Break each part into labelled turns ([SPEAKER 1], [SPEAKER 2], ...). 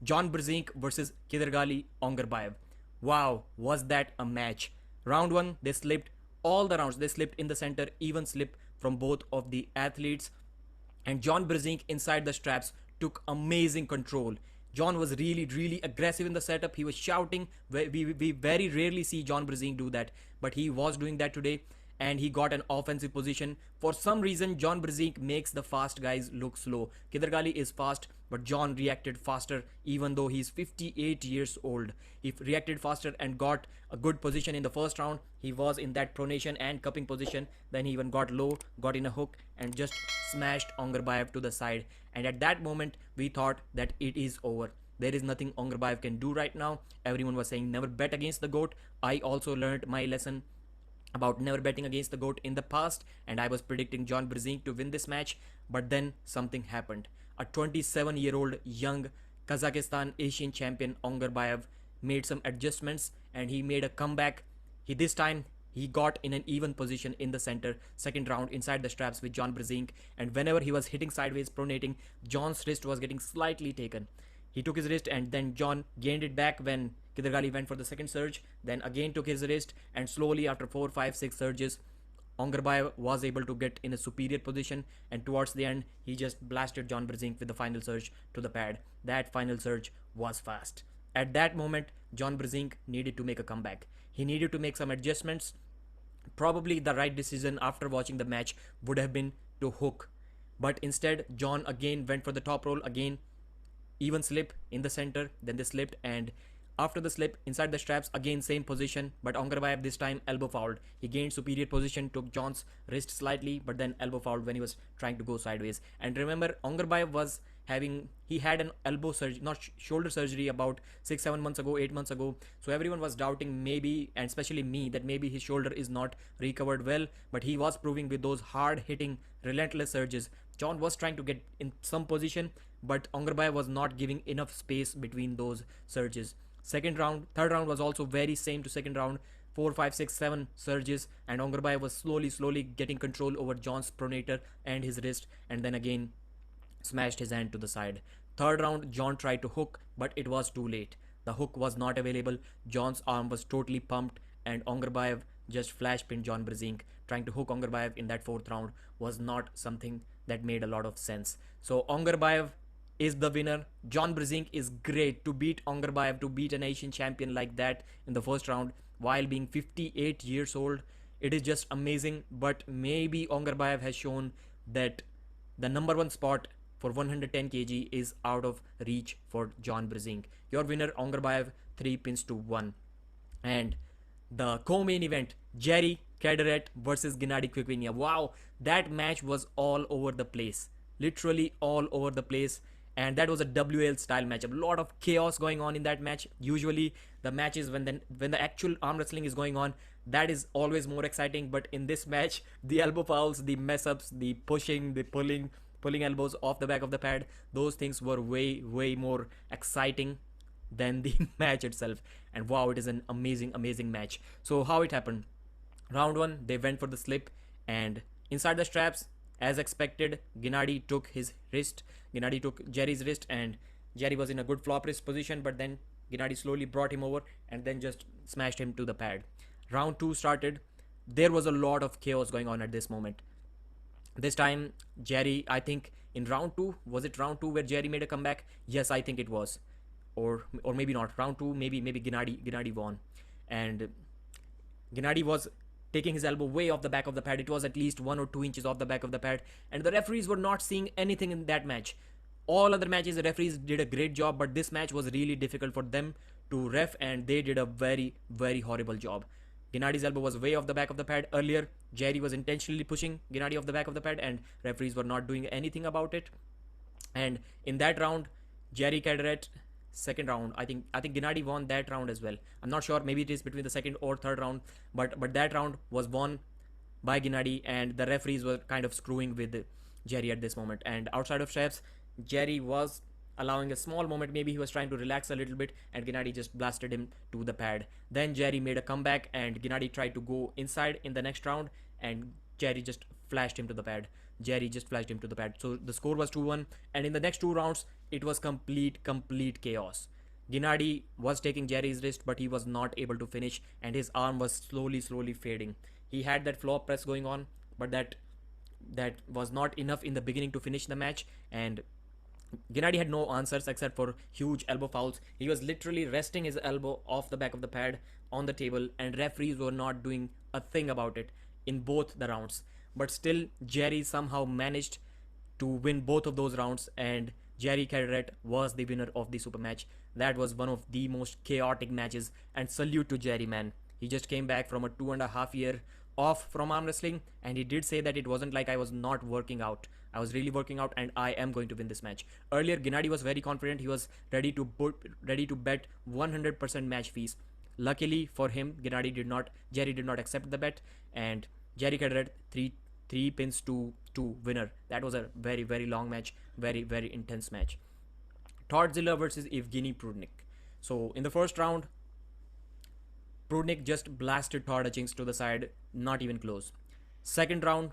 [SPEAKER 1] John Brzenk versus Kydargali Ongarbaev. Wow, was that a match? Round 1, they slipped all the rounds. They slipped in the center, even slip from both of the athletes. And John Brzenk inside the straps took amazing control. John was really aggressive in the setup. He was shouting. We very rarely see John Brzenk do that, but he was doing that today, and he got an offensive position. For some reason, John Brzenk makes the fast guys look slow. Kydargali is fast, but John reacted faster, even though he's 58 years old. He reacted faster and got a good position in the first round. He was in that pronation and cupping position. Then he even got low, got in a hook, and just smashed Ongarbaev to the side. And at that moment, we thought that it is over. There is nothing Ongarbaev can do right now. Everyone was saying never bet against the GOAT. I also learned my lesson about never betting against the GOAT in the past, and I was predicting John Brzenk to win this match, but then something happened. A 27-year-old young Kazakhstan Asian champion Ongarbaev made some adjustments and he made a comeback. This time he got in an even position in the center, second round inside the straps with John Brzenk, and whenever he was hitting sideways pronating, John's wrist was getting slightly taken. He took his wrist and then John gained it back when Kydargali went for the second surge, then again took his wrist, and slowly after 4, 5, 6 surges, Ongarbaev was able to get in a superior position, and towards the end, he just blasted John Brzenk with the final surge to the pad. That final surge was fast. At that moment, John Brzenk needed to make a comeback. He needed to make some adjustments. Probably the right decision after watching the match would have been to hook. But instead, John again went for the top roll, again even slip in the center, then they slipped, and after the slip inside the straps, again same position, but Ongarbaev this time elbow fouled. He gained superior position, took John's wrist slightly, but then elbow fouled when he was trying to go sideways. And remember, Ongarbaev was he had an elbow surgery, not shoulder surgery, about 6-7 months ago, 8 months ago. So everyone was doubting, maybe, and especially me, that maybe his shoulder is not recovered well, but he was proving with those hard hitting relentless surges. John was trying to get in some position, but Ongarbaev was not giving enough space between those surges. Second round, third round was also very same to second round. 4, 5, 6, 7 surges, and Ongarbaev was slowly getting control over John's pronator and his wrist, and then again smashed his hand to the side. Third round, John tried to hook, but it was too late. The hook was not available. John's arm was totally pumped, and Ongarbaev just flash pinned John Brzenk. Trying to hook Ongarbaev in that fourth round was not something that made a lot of sense. So Ongarbaev is the winner. John Brzenk is great to beat Ongarbaev, to beat an Asian champion like that in the first round while being 58 years old. It is just amazing, but maybe Ongarbaev has shown that the number one spot for 110 kg is out of reach for John Brzenk. Your winner Ongarbaev, 3-1. And the co-main event, Jerry Cadorrette versus Genadi Kvikvinia. Wow, that match was all over the place. Literally all over the place. And that was a WL style matchup. A lot of chaos going on in that match. Usually the matches when the actual arm wrestling is going on, that is always more exciting. But in this match, the elbow fouls, the mess ups, the pushing, the pulling elbows off the back of the pad, those things were way more exciting than the match itself. And wow, it is an amazing match. So how it happened? Round 1, they went for the slip, and inside the straps, as expected, Genadi took his wrist. Genadi took Jerry's wrist, and Jerry was in a good flop wrist position, but then Genadi slowly brought him over and then just smashed him to the pad. Round 2 started. There was a lot of chaos going on at this moment. This time, Jerry, I think in round 2, was it round 2 where Jerry made a comeback? Yes, I think it was. Or maybe not. Round 2, maybe Genadi won. And Genadi was taking his elbow way off the back of the pad. It was at least 1 or 2 inches off the back of the pad, and the referees were not seeing anything in that match. All other matches, the referees did a great job, but this match was really difficult for them to ref, and they did a very horrible job. Genadi's elbow was way off the back of the pad. Earlier, Jerry was intentionally pushing Genadi off the back of the pad, and referees were not doing anything about it. And in that round, Jerry Cadorrette, second round, I think Genadi won that round as well. I'm not sure, maybe it is between the second or third round, but that round was won by Genadi, and the referees were kind of screwing with Jerry at this moment. And outside of straps, Jerry was allowing a small moment, maybe he was trying to relax a little bit, and Genadi just blasted him to the pad. Then Jerry made a comeback, and Genadi tried to go inside in the next round, and Jerry just flashed him to the pad. So the score was 2-1, and in the next 2 rounds, it was complete chaos. Genadi was taking Jerry's wrist, but he was not able to finish, and his arm was slowly fading. He had that floor press going on, but that was not enough in the beginning to finish the match, and Genadi had no answers except for huge elbow fouls. He was literally resting his elbow off the back of the pad on the table, and referees were not doing a thing about it in both the rounds. But still, Jerry somehow managed to win both of those rounds, and Jerry Cadorrette was the winner of the super match. That was one of the most chaotic matches, and salute to Jerry, man. He just came back from a 2.5 year off from arm wrestling, and he did say that it wasn't like I was not working out. I was really working out, and I am going to win this match. Earlier, Genadi was very confident. He was ready to bet 100% match fees. Luckily for him, Jerry did not accept the bet, and Jerry Cadorrette three pins to two winner. That was a very long match, very intense match. Todd versus Evgeny Prudnik. So in the first round, Prudnik just blasted Todd Hutchings to the side, not even close. Second round,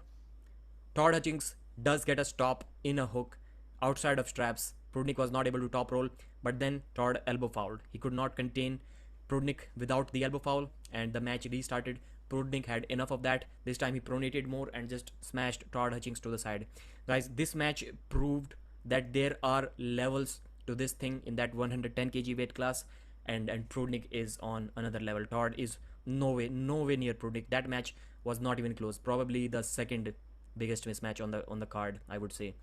[SPEAKER 1] Todd Hutchings does get a stop in a hook outside of straps. Prudnik was not able to top roll, but then Todd elbow fouled. He could not contain Prudnik without the elbow foul, and the match restarted. Prudnik had enough of that. This time he pronated more and just smashed Todd Hutchings to the side. Guys, this match proved that there are levels to this thing in that 110 kg weight class, and Prudnik is on another level. Todd is no way near Prudnik. That match was not even close. Probably the second biggest mismatch on the card, I would say.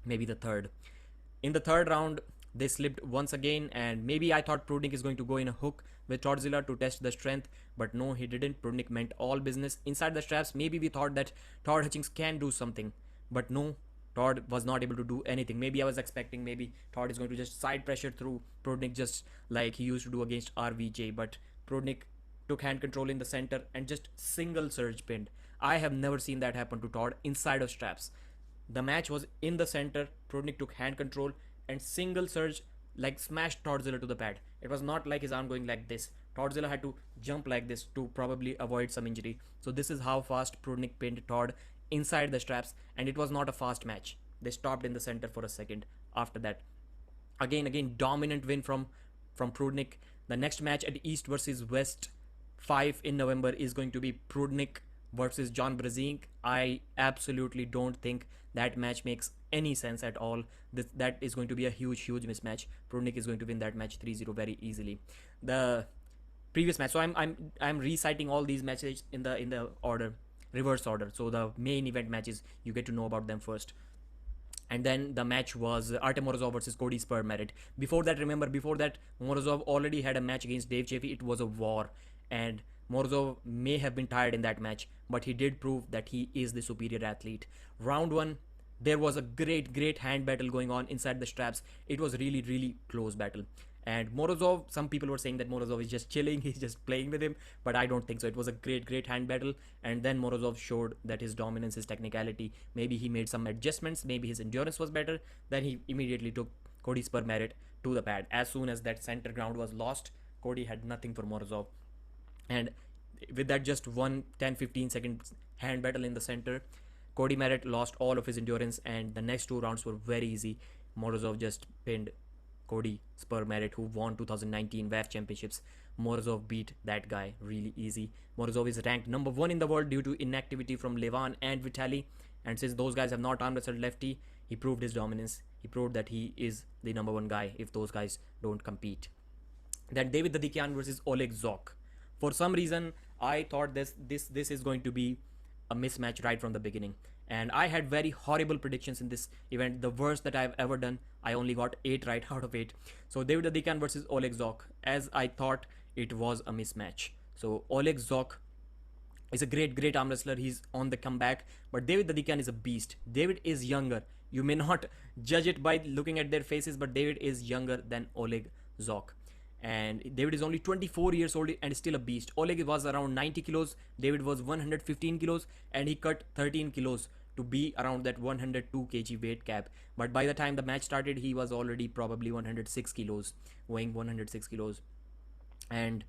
[SPEAKER 1] Maybe the third. In the third round, they slipped once again, and maybe I thought Prudnik is going to go in a hook with Toddzilla to test the strength, but no, he didn't. Prudnik meant all business inside the straps. Maybe we thought that Todd Hutchings can do something, but no, Todd was not able to do anything. Maybe I was expecting maybe Todd is going to just side pressure through Prudnik just like he used to do against RVJ, but Prudnik took hand control in the center and just single surge pinned. I have never seen that happen to Todd inside of straps. The match was in the center. Prudnik took hand control and single surge, like smashed Toddzilla to the pad. It was not like his arm going like this. Toddzilla had to jump like this to probably avoid some injury. So this is how fast Prudnik pinned Todd inside the straps, and it was not a fast match. They stopped in the center for a second after that. Again, dominant win from Prudnik. The next match at East versus West 5 in November is going to be Prudnik versus John Brzenk. I absolutely don't think that match makes any sense at all. That is going to be a huge mismatch. Prudnik is going to win that match 3-0 very easily. The previous match, so I'm reciting all these matches in the order, reverse order. So the main event matches, you get to know about them first. And then the match was Artyom Morozov versus Kody Merritt. Before that, Morozov already had a match against Dave Chaffee. It was a war, and Morozov may have been tired in that match, but he did prove that he is the superior athlete. Round 1, there was a great hand battle going on inside the straps. It was really close battle. And Morozov, some people were saying that Morozov is just chilling, he's just playing with him, but I don't think so. It was a great hand battle, and then Morozov showed that his dominance, his technicality, maybe he made some adjustments, maybe his endurance was better. Then he immediately took Kody Merritt to the pad. As soon as that center ground was lost, Kody had nothing for Morozov. And with that just 10-15 seconds hand battle in the center, Kody Merritt lost all of his endurance, and the next 2 rounds were very easy. Morozov just pinned Kody Merritt, who won 2019 WAF championships. Morozov beat that guy really easy. Morozov is ranked number 1 in the world due to inactivity from Levan and Vitali, and since those guys have not arm wrestled lefty, he proved his dominance. He proved that he is the number 1 guy if those guys don't compete. Then David Dadikyan versus Oleg Zhokh. For some reason, I thought this is going to be a mismatch right from the beginning, and I had very horrible predictions in this event, the worst that I've ever done. I only got 8 right out of 8. So David Dadikyan versus Oleg Zhokh, as I thought it was a mismatch. So Oleg Zhokh is a great arm wrestler. He's on the comeback, but David Dadikyan is a beast. David is younger. You may not judge it by looking at their faces, but David is younger than Oleg Zhokh. And David is only 24 years old and still a beast. Oleg was around 90 kilos. David was 115 kilos, and he cut 13 kilos to be around that 102 kg weight cap. But by the time the match started, he was already probably 106 kilos, weighing 106 kilos. And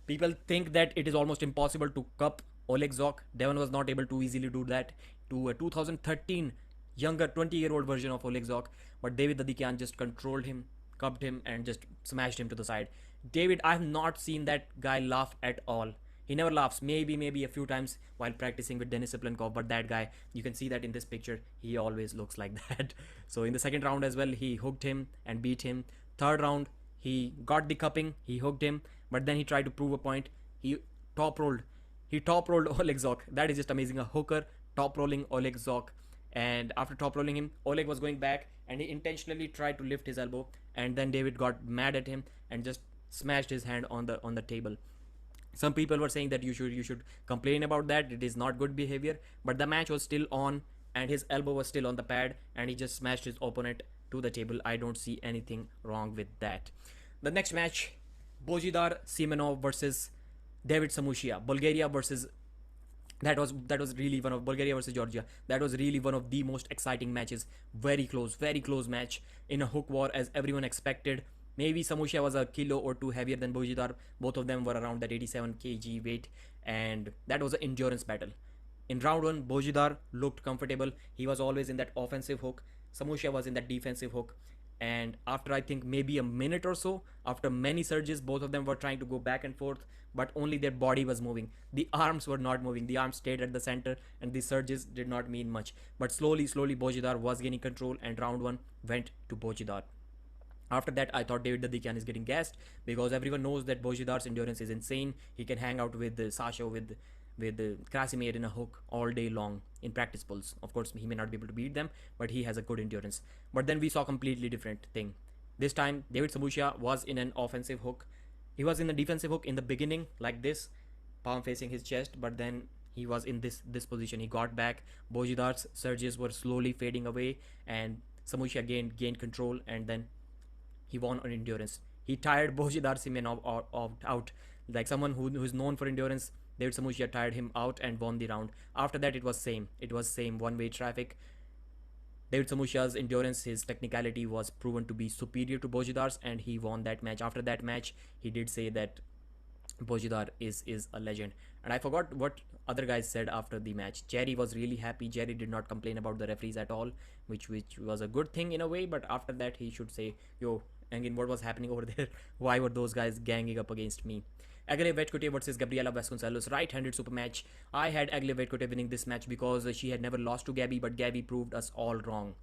[SPEAKER 1] people think that it is almost impossible to cup Oleg Zhokh. Devon was not able to easily do that. To a 2013 younger 20-year-old version of Oleg Zhokh, but David Dadikyan just controlled him, cupped him, and just smashed him to the side. David, I have not seen that guy laugh at all. He never laughs. Maybe a few times while practicing with Denis Siplenkov, but that guy, you can see that in this picture, he always looks like that. So in the second round as well, he hooked him and beat him. Third round, he got the cupping, he hooked him, but then he tried to prove a point. He top rolled. He top rolled Oleg Zhokh. That is just amazing. A hooker top rolling Oleg Zhokh. And after top rolling him, Oleg was going back and he intentionally tried to lift his elbow. And then David got mad at him and just smashed his hand on the table. Some people were saying that you should complain about that. It is not good behavior. But the match was still on and his elbow was still on the pad and he just smashed his opponent to the table. I don't see anything wrong with that. The next match, Bozhidar Simeonov versus David Samushia. Bulgaria versus that was really one of Bulgaria versus Georgia. That was really one of the most exciting matches. Very close match in a hook war as everyone expected. Maybe Samushia was a kilo or two heavier than Bozhidar. Both of them were around that 87 kg weight, and that was an endurance battle. In round one, Bozhidar looked comfortable. He was always in that offensive hook. Samushia was in that defensive hook. And after I think maybe a minute or so, after many surges, both of them were trying to go back and forth, but only their body was moving. The arms were not moving. The arms stayed at the center and the surges did not mean much. But slowly Bozhidar was gaining control and round one went to Bozhidar. After that, I thought David Dadikyan is getting gassed because everyone knows that Bozhidar's endurance is insane. He can hang out with Sasha, with Krasimir in a hook all day long in practice pulls. Of course, he may not be able to beat them, but he has a good endurance. But then we saw a completely different thing. This time, David Samushia was in an offensive hook. He was in a defensive hook in the beginning, like this, palm facing his chest, but then he was in this position. He got back. Bozhidar's surges were slowly fading away, and Samushia gained control, and then he won on endurance. He tired Bozhidar Simeonov out. Like someone who is known for endurance, David Samushia tired him out and won the round. After that, it was same one-way traffic. David Samushia's endurance, his technicality was proven to be superior to Bozhidar's, and he won that match. After that match, he did say that Bozhidar is a legend. And I forgot what other guys said after the match. Jerry was really happy. Jerry did not complain about the referees at all, which was a good thing in a way. But after that, he should say, yo, Engin, what was happening over there? Why were those guys ganging up against me? Egle Vaitkute versus Gabriella Vasconcelos, right-handed super match. I had Egle Vaitkute winning this match because she had never lost to Gabi, but Gabi proved us all wrong.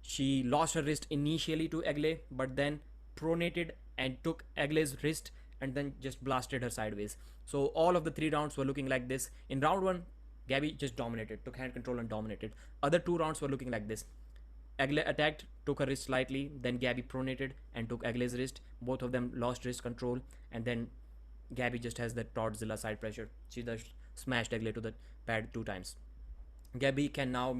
[SPEAKER 1] She lost her wrist initially to Egle, but then pronated and took Egle's wrist and then just blasted her sideways. So all of the 3 rounds were looking like this. In round 1, Gabi just dominated, took hand control and dominated. Other 2 rounds were looking like this. Egle attacked, took her wrist slightly, then Gabi pronated and took Egle's wrist. Both of them lost wrist control, and then Gabi just has that Toddzilla side pressure. She just smashed Egle to the pad 2 times. Gabi can now,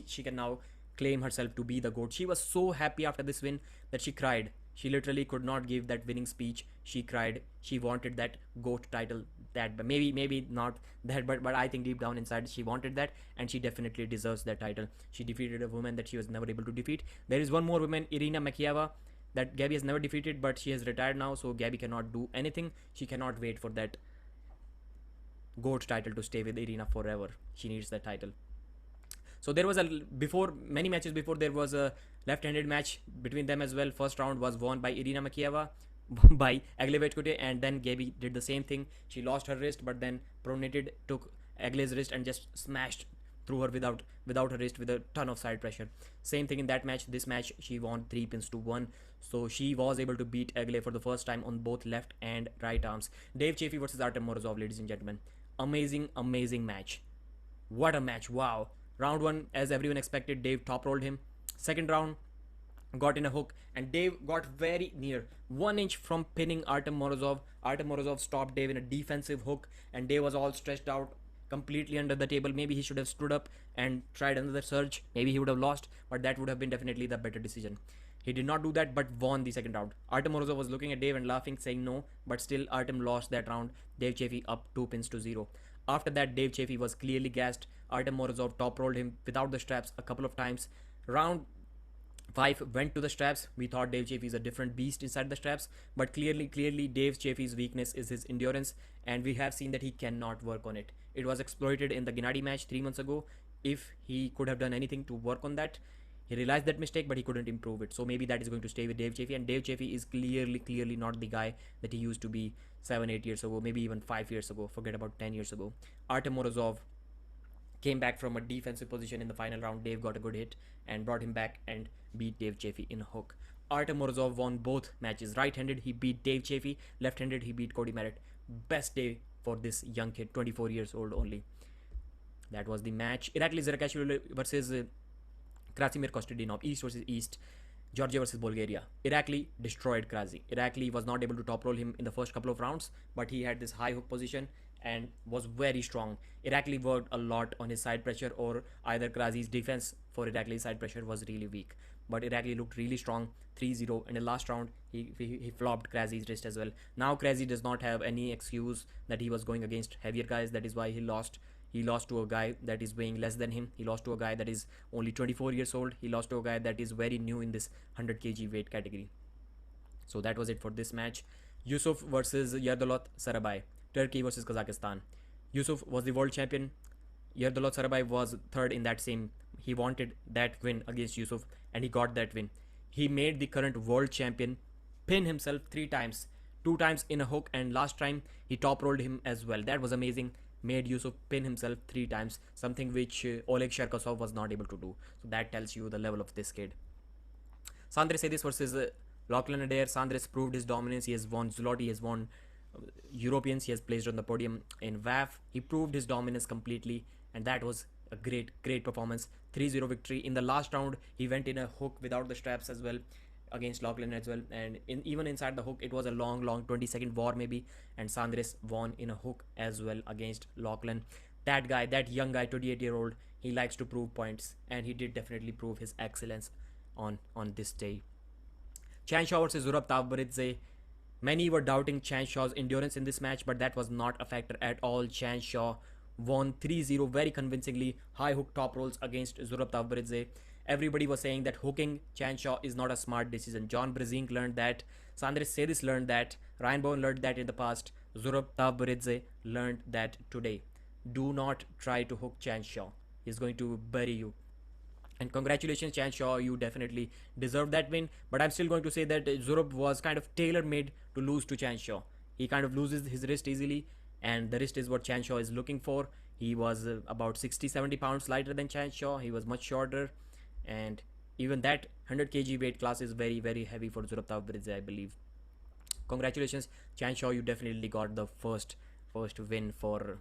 [SPEAKER 1] she can now claim herself to be the GOAT. She was so happy after this win that she cried. She literally could not give that winning speech. She cried. She wanted that GOAT title. That maybe not that, but I think deep down inside she wanted that, and she definitely deserves that title. She defeated a woman that she was never able to defeat. There is one more woman, Irina Makieva, that Gabi has never defeated, but she has retired now, so Gabi cannot do anything. She cannot wait for that GOAT title to stay with Irina forever. She needs that title. So there was many matches before, there was a left-handed match between them as well. First round was won by Irina Makieva by Egle Vaitkute, and then Gabi did the same thing. She lost her wrist, but then pronated, took Egle's wrist and just smashed through her without her wrist with a ton of side pressure. Same thing in that match. This match she won 3-1. So she was able to beat Egle for the first time on both left and right arms. Dave Chaffee versus Artyom Morozov, ladies and gentlemen. Amazing match. What a match. Wow. Round 1, as everyone expected, Dave top rolled him. Second round, got in a hook, and Dave got very near, 1 inch from pinning Artyom Morozov. Artyom Morozov stopped Dave in a defensive hook, and Dave was all stretched out, completely under the table. Maybe he should have stood up and tried another surge. Maybe he would have lost, but that would have been definitely the better decision. He did not do that, but won the second round. Artyom Morozov was looking at Dave and laughing, saying no, but still Artyom lost that round. Dave Chaffee up 2-0. After that, Dave Chaffee was clearly gassed. Artyom Morozov top rolled him without the straps a couple of times. Round 5 went to the straps. We thought Dave Chaffee is a different beast inside the straps, but clearly Dave Chaffee's weakness is his endurance, and we have seen that he cannot work on it. It was exploited in the Genadi match 3 months ago. If he could have done anything to work on that, He realized that mistake, but he couldn't improve it. So maybe that is going to stay with Dave Chaffee. And Dave Chaffee is clearly not the guy that he used to be 7-8 years ago, maybe even 5 years ago. Forget about 10 years ago. Artyom Morozov came back from a defensive position in the final round. Dave got a good hit and brought him back and beat Dave Chaffee in a hook. Artyom Morozov won both matches. Right-handed, he beat Dave Chaffee. Left-handed, he beat Kody Merritt. Best day for this young kid, 24 years old only. That was the match. Irakli Zirakashvili versus Krasimir Kostadinov. East versus East. Georgia versus Bulgaria. Irakli destroyed Krasi. Irakli was not able to top roll him in the first couple of rounds, but he had this high hook position and was very strong. Irakli worked a lot on his side pressure, or either Krasi's defense for Irakli's side pressure was really weak. But Irakli looked really strong, 3-0. In the last round, he flopped Krasi's wrist as well. Now Krasi does not have any excuse that he was going against heavier guys. That is why he lost. He lost to a guy that is weighing less than him. He lost to a guy that is only 24 years old. He lost to a guy that is very new in this 100 kg weight category. So that was it for this match. Yusuf versus Yerdaulet Sarabai. Turkey versus Kazakhstan. Yusuf was the world champion. Yerdaulet Sarabai was third in that same. He wanted that win against Yusuf and he got that win. He made the current world champion pin himself 3 times. 2 times in a hook, and last time he top rolled him as well. That was amazing. Made Yusuf pin himself 3 times, something which Oleg Sherkasov was not able to do. So that tells you the level of this kid. Sandres Sedis versus Lachlan Adair. Sandres proved his dominance. He has won Zloty, he has won Europeans, he has placed on the podium in WAF. He proved his dominance completely, and that was a great performance. 3-0 victory. In the last round, he went in a hook without the straps as well against Lachlan as well, and even inside the hook, it was a long 20-second war maybe, and Sandres won in a hook as well against Lachlan. That guy, that young guy, 28-year-old, he likes to prove points, and he did definitely prove his excellence on this day. Chanshaw versus Zurab Tavbaridze. Many were doubting Chanshaw's endurance in this match, but that was not a factor at all. Chanshaw won 3-0 very convincingly. High hook top rolls against Zurab Tavbaridze. Everybody was saying that hooking Chanshaw is not a smart decision. John Brzenk learned that. Sandres Sedis learned that. Ryan Bowen learned that in the past. Zurab Tavbaridze learned that today. Do not try to hook Chanshaw. He's going to bury you. And congratulations, Chanshaw. You definitely deserve that win. But I'm still going to say that Zurab was kind of tailor-made to lose to Chanshaw. He kind of loses his wrist easily, and the wrist is what Chanshaw is looking for. He was about 60-70 pounds lighter than Chanshaw. He was much shorter. And even that 100 kg weight class is very heavy for Zurab Tavbaridze, I believe. Congratulations, Chanshaw. You definitely got the first win for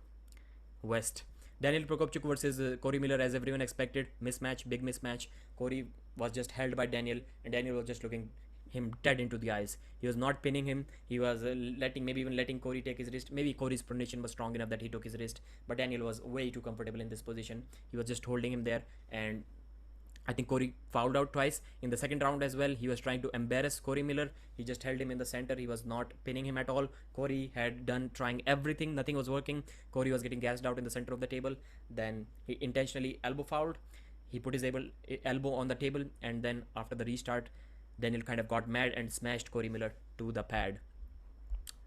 [SPEAKER 1] West. Daniel Prokopchuk versus Corey Miller, as everyone expected. Mismatch, big mismatch. Corey was just held by Daniel, and Daniel was just looking him dead into the eyes. He was not pinning him. He was maybe even letting Corey take his wrist. Maybe Corey's pronation was strong enough that he took his wrist, but Daniel was way too comfortable in this position. He was just holding him there, and I think Corey fouled out twice in the second round as well. He was trying to embarrass Corey Miller. He just held him in the center. He was not pinning him at all. Corey had done trying everything. Nothing was working. Corey was getting gassed out in the center of the table. Then he intentionally elbow fouled. He put his elbow on the table, and then after the restart, Daniel kind of got mad and smashed Corey Miller to the pad.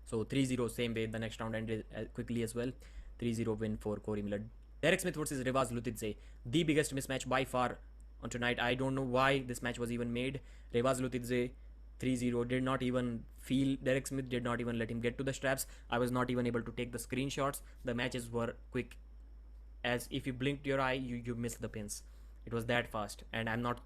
[SPEAKER 1] So 3-0, same way. The next round ended quickly as well. 3-0 win for Corey Miller. Derek Smith versus Revaz Lutidze. The biggest mismatch by far on tonight. I don't know why this match was even made. Revaz Lutidze 3-0 did not even feel Derek Smith, did not even let him get to the straps. I was not even able to take the screenshots. The matches were quick, as if you blinked your eye, you missed the pins. It was that fast, and I'm not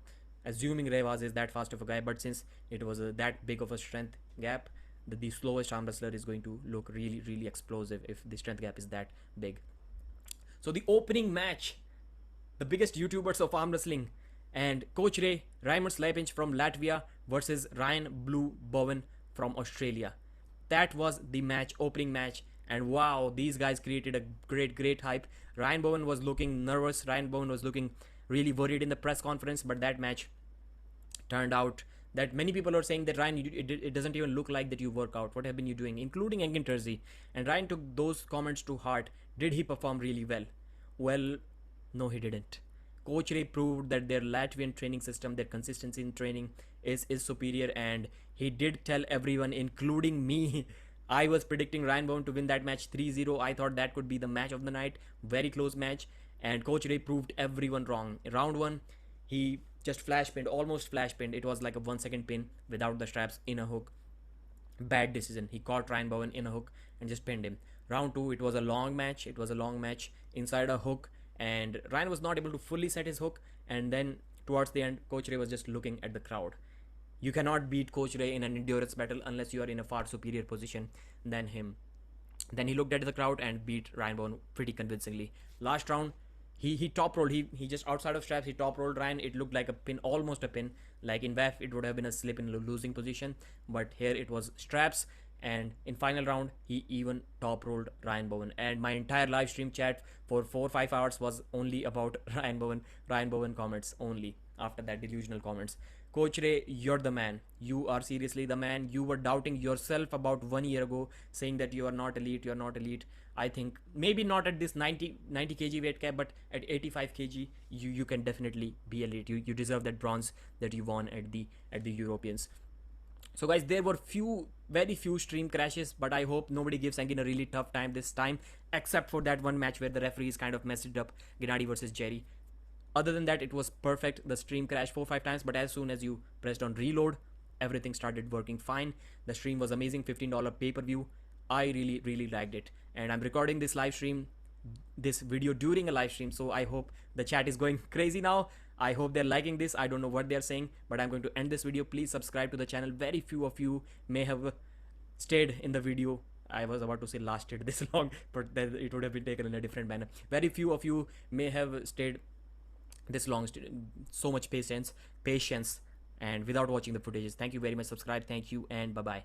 [SPEAKER 1] assuming Revaz is that fast of a guy, but since it was that big of a strength gap, the slowest arm wrestler is going to look really explosive if the strength gap is that big. So the opening match, the biggest YouTubers of arm wrestling, and Coach Ray, Reimer Slepinch from Latvia versus Ryan Blue Bowen from Australia. That was the match, opening match, and wow, these guys created a great hype. Ryan Bowen was looking nervous. Ryan Bowen was looking really worried in the press conference, but that match turned out that many people are saying that Ryan, it doesn't even look like that you work out. What have been you doing? Including Engin Terzi. And Ryan took those comments to heart. Did he perform really well? Well, no, he didn't. Coach Ray proved that their Latvian training system, their consistency in training is superior, and he did tell everyone, including me. I was predicting Ryan Bowen to win that match 3-0. I thought that could be the match of the night. Very close match, and Coach Ray proved everyone wrong. Round 1, he just flash pinned, almost flash pinned. It was like a 1 second pin without the straps in a hook. Bad decision. He caught Ryan Bowen in a hook and just pinned him. Round two, it was a long match. It was a long match inside a hook, and Ryan was not able to fully set his hook. And then towards the end, Coach Ray was just looking at the crowd. You cannot beat Coach Ray in an endurance battle unless you are in a far superior position than him. Then he looked at the crowd and beat Ryan Bowen pretty convincingly. Last round, he top rolled. He just outside of straps. He top rolled Ryan. It looked like a pin, almost a pin. Like in WAF, it would have been a slip in losing position, but here it was straps. And in final round, he even top rolled Ryan Bowen. And my entire live stream chat for 4 or 5 hours was only about Ryan Bowen comments only. After that, delusional comments. Coach Ray, you're the man. You are seriously the man. You were doubting yourself about 1 year ago, saying that you are not elite, you're not elite. I think maybe not at this 90 kg weight cap, but at 85 kg, you can definitely be elite. You deserve that bronze that you won at the Europeans. So guys, there were very few stream crashes, but I hope nobody gives Engin a really tough time this time, except for that one match where the referees kind of messed it up, Genadi versus Jerry. Other than that, it was perfect. The stream crashed 4 or 5 times, but as soon as you pressed on reload, everything started working fine. The stream was amazing, $15 pay-per-view. I really liked it. And I'm recording this video during a live stream, so I hope the chat is going crazy now. I hope they're liking this. I don't know what they're saying, but I'm going to end this video. Please subscribe to the channel. Very few of you may have stayed in the video. I was about to say lasted this long, but it would have been taken in a different manner. Very few of you may have stayed this long. So much patience, and without watching the footages. Thank you very much. Subscribe. Thank you, and bye bye.